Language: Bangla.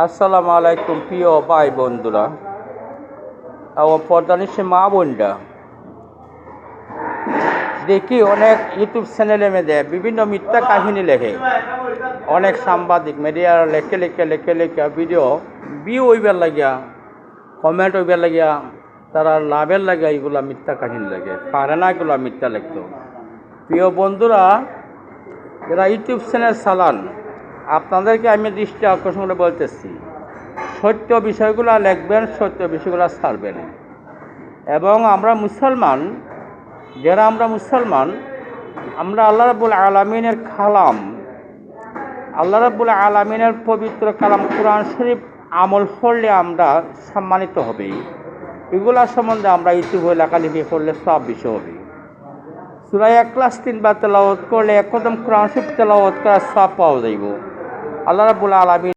আসসালামু আলাইকুম প্রিয় ভাই বন্ধুরা ও পর্দানিসে মা বোনরা, দেখি অনেক ইউটিউব চ্যানেলে মেয়েদের বিভিন্ন মিথ্যা কাহিনী লেখে। অনেক সাংবাদিক মিডিয়ার লেখে লেখে লেখে লেখে ভিডিও ভিউ হইবার লাগিয়া, কমেন্ট হইবার লাগিয়া, তারা লাভের লাগিয়া এগুলা মিথ্যা কাহিনী লেখে, পারে না এগুলা মিথ্যা লিখত। প্রিয় বন্ধুরা, যারা ইউটিউব চ্যানেল চালান, আপনাদেরকে আমি দৃষ্টি আকর্ষণ করে বলতেছি, সত্য বিষয়গুলো লিখবেন, সত্য বিষয়গুলো ছাড়বেন। এবং আমরা মুসলমান, যারা আমরা মুসলমান, আমরা আল্লাহ রাব্বুল আলামিনের কালাম, আল্লাহ রাব্বুল আলামিনের পবিত্র কালাম কোরআন শরীফ আমল করলে আমরা সম্মানিত হবেই। এগুলা সম্বন্ধে আমরা ইউটিউবে লেখালেখি করলে সব বিষয় হবে। সূরা ইখলাস 3 বার তেলাওয়াত করলে একদম কোরআন শরীফ তেলাওয়াত করার সব পাওয়া যাইব। আল্লাহ রাব্বুল আলামিন